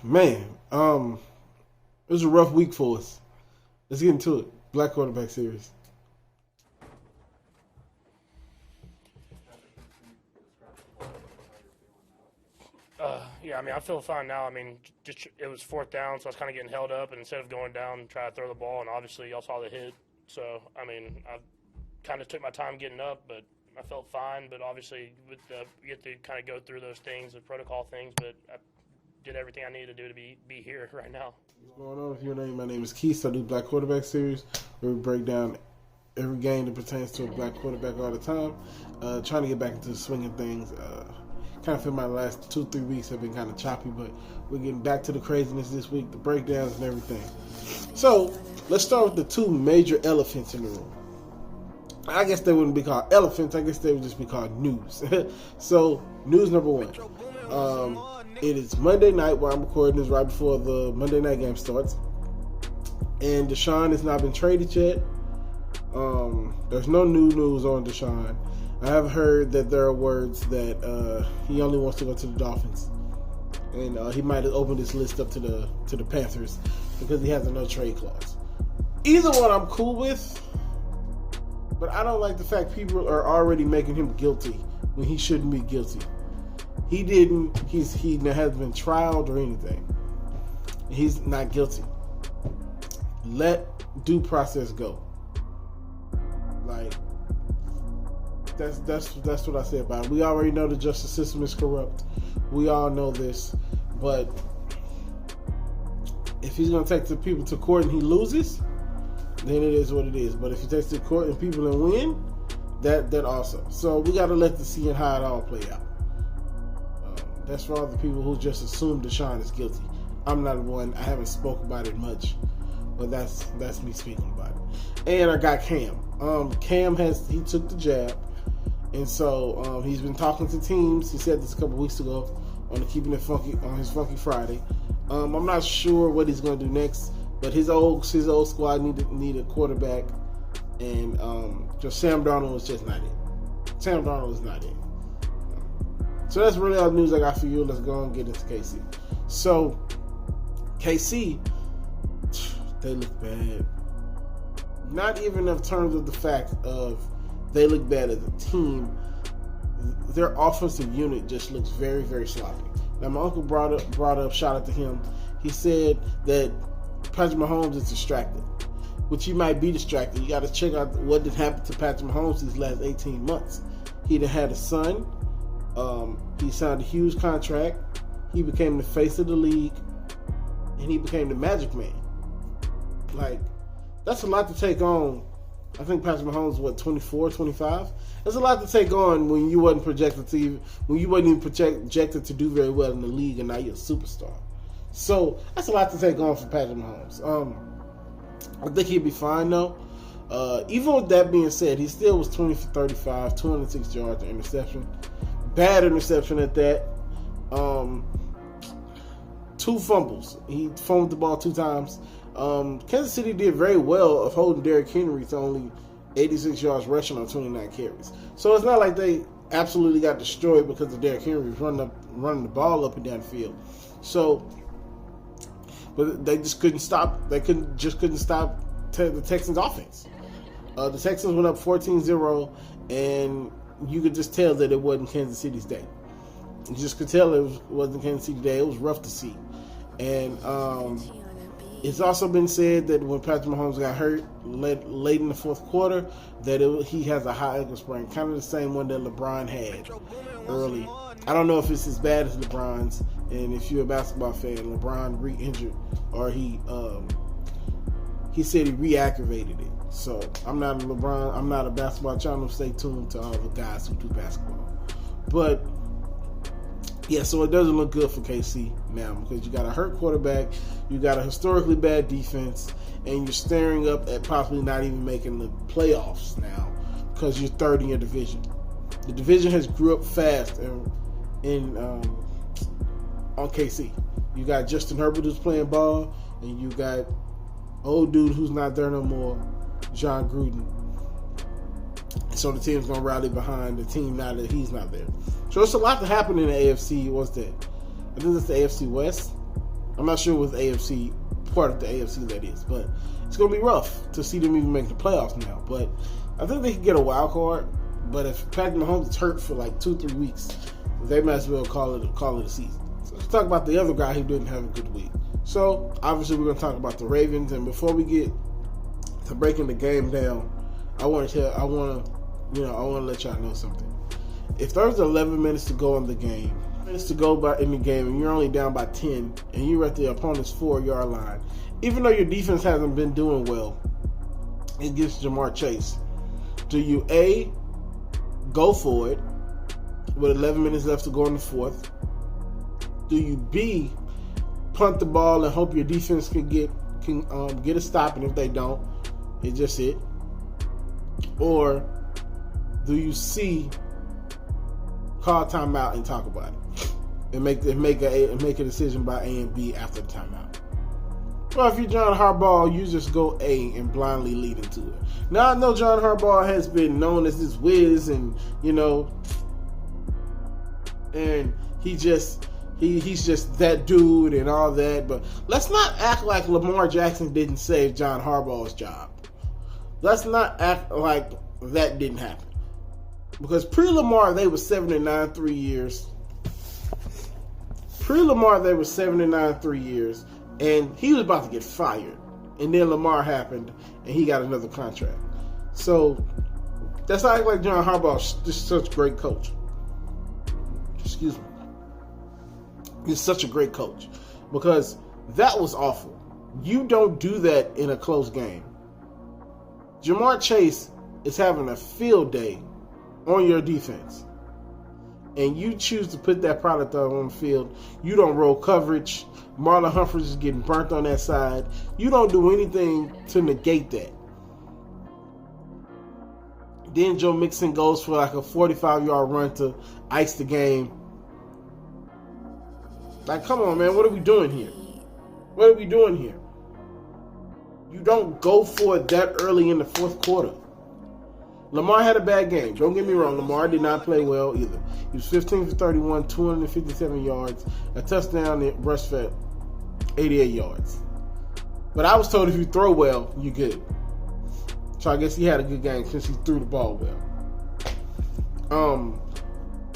Man, it was a rough week for us. Let's get into it. Black quarterback series. Yeah, I mean, I feel fine now. I mean, just it was fourth down, so I was kind of getting held up, and instead of going down and try to throw the ball, and obviously y'all saw the hit. So, I mean, I kind of took my time getting up, but I felt fine. But obviously, you get to kind of go through those things, the protocol things. But I did everything I needed to do to be here right now. What's going on with your name? My name is Keith. I do Black Quarterback Series, where we break down every game that pertains to a black quarterback all the time. Trying to get back into the swing of things. Kind of feel my last 2-3 weeks have been kind of choppy, but we're getting back to the craziness this week, the breakdowns and everything. So let's start with the two major elephants in the room. I guess they wouldn't be called elephants. I guess they would just be called news. So news number one. It is Monday night while I'm recording this, right before the Monday night game starts. And Deshaun has not been traded yet. There's no new news on Deshaun. I have heard that there are words that he only wants to go to the Dolphins, and he might have opened his list up to the Panthers because he has a no trade clause. Either one I'm cool with, but I don't like the fact people are already making him guilty when he shouldn't be guilty. He didn't. He hasn't been trialed or anything. He's not guilty. Let due process go. Like. That's what I say about it. We already know the justice system is corrupt. We all know this. But if he's going to take the people to court and he loses, then it is what it is. But if he takes the court and people and win, that also. So we got to let the see and how it all play out. That's for all the people who just assume Deshaun is guilty. I'm not one. I haven't spoke about it much, but that's me speaking about it. And I got Cam. Cam he took the jab. And so he's been talking to teams. He said this a couple weeks ago on the Keeping It Funky on his Funky Friday. I'm not sure what he's going to do next, but his old squad need a quarterback, and just Sam Darnold was just not it. Sam Darnold is not it. So that's really all the news I got for you. Let's go and get into KC. So KC, they look bad. Not even in terms of the fact of they look bad as a team. Their offensive unit just looks very, very sloppy. Now, my uncle brought up, shout out to him. He said that Patrick Mahomes is distracted, which he might be distracted. You got to check out what did happen to Patrick Mahomes these last 18 months. He had a son. He signed a huge contract. He became the face of the league, and he became the Magic Man. Like, that's a lot to take on. I think Patrick Mahomes is 24, 25. That's a lot to take on when you wasn't projected to do very well in the league, and now you're a superstar. So that's a lot to take on for Patrick Mahomes. I think he'd be fine though. Even with that being said, he still was 20 for 35, 206 yards, an interception. Bad interception at that. 2 fumbles. He fumbled the ball 2 times. Kansas City did very well of holding Derrick Henry to only 86 yards rushing on 29 carries. So it's not like they absolutely got destroyed because of Derrick Henry running the ball up and down the field. So, but they just couldn't stop. They couldn't stop the Texans' offense. The Texans went up 14-0, and you could just tell that it wasn't Kansas City's day. You just could tell it wasn't Kansas City's day. It was rough to see. And it's also been said that when Patrick Mahomes got hurt late in the fourth quarter, that he has a high ankle sprain, kind of the same one that LeBron had early. I don't know if it's as bad as LeBron's, and if you're a basketball fan, LeBron re-injured, or he said he re-aggravated it. So I'm not a basketball channel. Stay tuned to all the guys who do basketball. But yeah, so it doesn't look good for KC now because you got a hurt quarterback, you got a historically bad defense, and you're staring up at possibly not even making the playoffs now because you're third in your division. The division has grew up fast on KC. You got Justin Herbert who's playing ball, and you got old dude who's not there no more, John Gruden. So the team's going to rally behind the team now that he's not there. So it's a lot to happen in the AFC. What's that? I think it's the AFC West. I'm not sure what AFC, part of the AFC that is, but it's going to be rough to see them even make the playoffs now. But I think they can get a wild card. But if Patrick Mahomes is hurt for like 2-3 weeks, they might as well call it a season. So let's talk about the other guy who didn't have a good week. So obviously we're going to talk about the Ravens, and before we get to breaking the game down, I want to let y'all know something. If there's 11 minutes to go in the game, and you're only down by 10, and you're at the opponent's 4-yard line, even though your defense hasn't been doing well against Jamar Chase, do you A, go for it with 11 minutes left to go in the fourth? Do you B, punt the ball and hope your defense can get a stop, and if they don't, it's just it? Or do you C, call timeout and talk about it, and make a decision by A and B after the timeout? Well, if you're John Harbaugh, you just go A and blindly lead into it. Now, I know John Harbaugh has been known as this whiz, and and he's just that dude and all that. But let's not act like Lamar Jackson didn't save John Harbaugh's job. Let's not act like that didn't happen. Because pre-Lamar, they were 7-9 3 years. Pre-Lamar, they were 7-9 3 years, and he was about to get fired. And then Lamar happened, and he got another contract. So that's not like John Harbaugh is just such a great coach. Excuse me. He's such a great coach, because that was awful. You don't do that in a close game. Jamar Chase is having a field day on your defense, and you choose to put that product out on the field. You don't roll coverage. Marlon Humphreys is getting burnt on that side. You don't do anything to negate that. Then Joe Mixon goes for like a 45-yard run to ice the game. Like, come on, man. What are we doing here? What are we doing here? You don't go for it that early in the fourth quarter. Lamar had a bad game. Don't get me wrong. Lamar did not play well either. He was 15 for 31, 257 yards, a touchdown, and rush for 88 yards. But I was told if you throw well, you're good. So I guess he had a good game since he threw the ball well.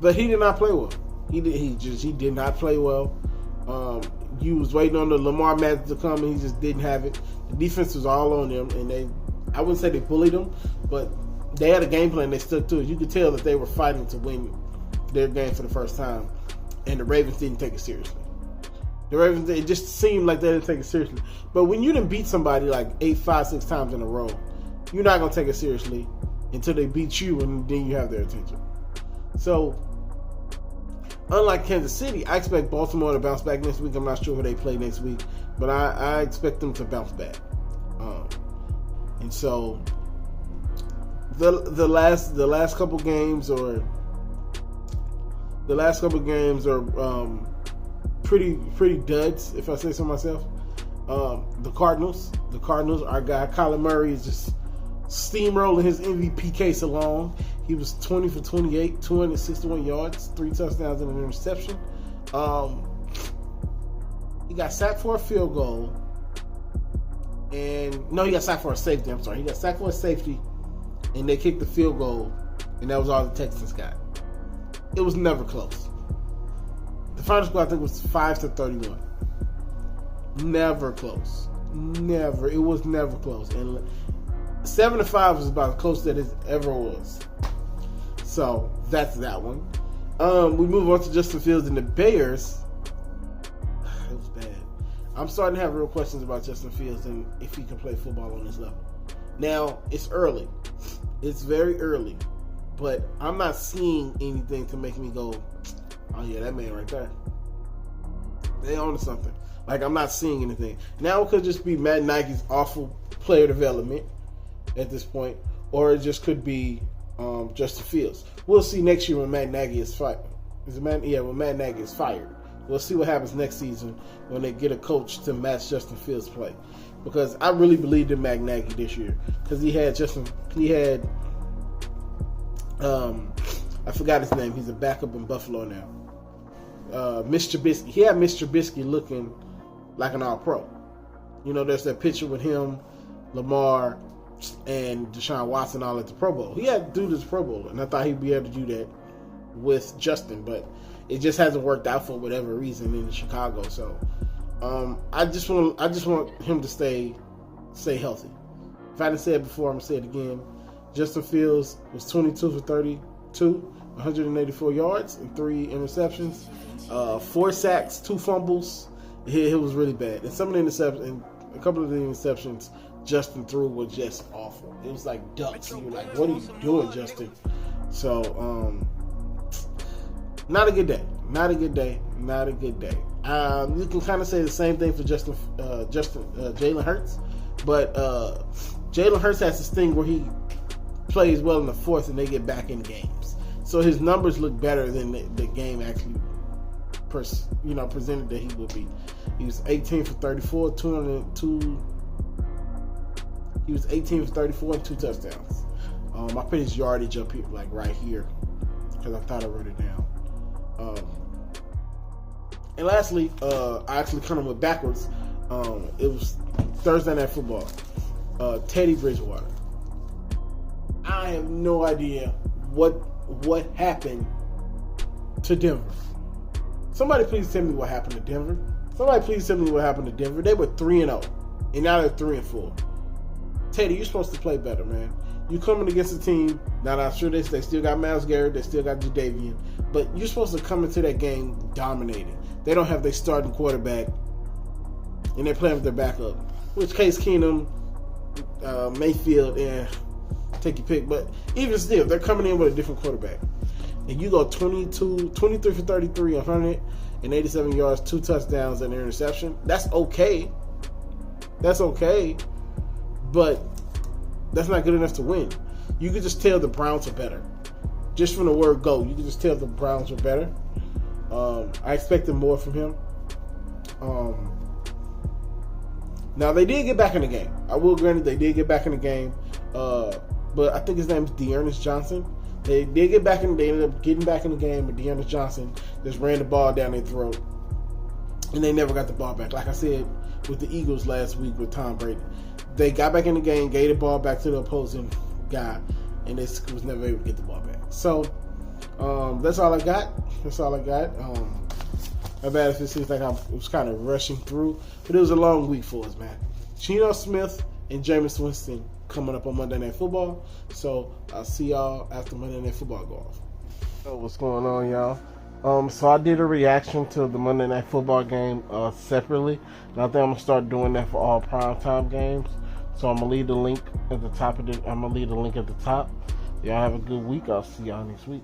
But he did not play well. He did not play well. You was waiting on the Lamar magic to come, and he just didn't have it. The defense was all on him, and I wouldn't say they bullied him, but they had a game plan. They stuck to it. You could tell that they were fighting to win their game for the first time, and the Ravens didn't take it seriously. It just seemed like they didn't take it seriously. But when you didn't beat somebody like 5-6 times in a row, you're not going to take it seriously until they beat you, and then you have their attention. So, unlike Kansas City, I expect Baltimore to bounce back next week. I'm not sure who they play next week, but I expect them to bounce back. And so, the last couple games are pretty duds, if I say so myself. The Cardinals, our guy Kyler Murray is just steamrolling his MVP case along. He was 20 for 28, 261 yards, 3 touchdowns and an interception. He got sacked for a field goal. He got sacked for a safety. I'm sorry. He got sacked for a safety, and they kicked the field goal, and that was all the Texans got. It was never close. The final score, I think, was 5-31. Never close. Never. It was never close. And 7-5 was about as close that it ever was. So that's that one. We move on to Justin Fields and the Bears. It was bad. I'm starting to have real questions about Justin Fields and if he can play football on this level. Now, it's early. It's very early. But I'm not seeing anything to make me go, oh yeah, that man right there. They own something. Like, I'm not seeing anything. Now it could just be Matt Nagy's awful player development at this point, or it just could be Justin Fields. We'll see next year when Matt Nagy is fired. When Matt Nagy is fired. We'll see what happens next season when they get a coach to match Justin Fields' play. Because I really believed in Matt Nagy this year. Because he had I forgot his name. He's a backup in Buffalo now. Mr. Trubisky. He had Mr. Trubisky looking like an All-Pro. You know, there's that picture with him, Lamar, and Deshaun Watson all at the Pro Bowl. He had to do this Pro Bowl, and I thought he'd be able to do that with Justin, but it just hasn't worked out for whatever reason in Chicago. So I just want him to stay healthy. If I didn't say it before, I'm gonna say it again. Justin Fields was 22 for 32, 184 yards and 3 interceptions, 4 sacks, 2 fumbles. It was really bad. And some of the interceptions, and a couple of the interceptions Justin threw were just awful. It was like ducks. You were like, what are you doing, Justin? So, not a good day. Not a good day. Not a good day. You can kind of say the same thing for Jalen Hurts, but Jalen Hurts has this thing where he plays well in the fourth and they get back in games. So his numbers look better than the game actually presented that he would be. He was 18 for 34, 202. He was 18 for 34 and 2 touchdowns. I put his yardage up here, like right here, because I thought I wrote it down. And lastly, I actually kind of went backwards. It was Thursday Night Football. Teddy Bridgewater. I have no idea what happened to Denver. Somebody please tell me what happened to Denver. Somebody please tell me what happened to Denver. They were 3-0, and now they're 3-4. Teddy, you're supposed to play better, man. You coming against a team. Now I'm sure they still got Myles Garrett, they still got Jadeveon, but you're supposed to come into that game dominating. They don't have their starting quarterback, and they're playing with their backup. Which Case Keenum, Mayfield, take your pick. But even still, they're coming in with a different quarterback. And you go 23 for 33, 187 yards, 2 touchdowns, and an interception. That's okay. That's okay. But that's not good enough to win. You could just tell the Browns are better. Just from the word go, you can just tell the Browns are better. I expected more from him. Now, they did get back in the game. I will grant it, they did get back in the game. But I think his name is Dearness Johnson. They ended up getting back in the game, but Dearness Johnson just ran the ball down their throat. And they never got the ball back. Like I said with the Eagles last week with Tom Brady. They got back in the game, gave the ball back to the opposing guy, and they was never able to get the ball back. So, that's all I got. That's all I got. My bad if it seems like I was kind of rushing through, but it was a long week for us, man. Geno Smith and Jameis Winston coming up on Monday Night Football. So, I'll see y'all after Monday Night Football go off. So, what's going on, y'all? So I did a reaction to the Monday Night Football game separately, and I think I'm gonna start doing that for all primetime games. So I'm gonna leave the link at the top. Y'all have a good week. I'll see y'all next week.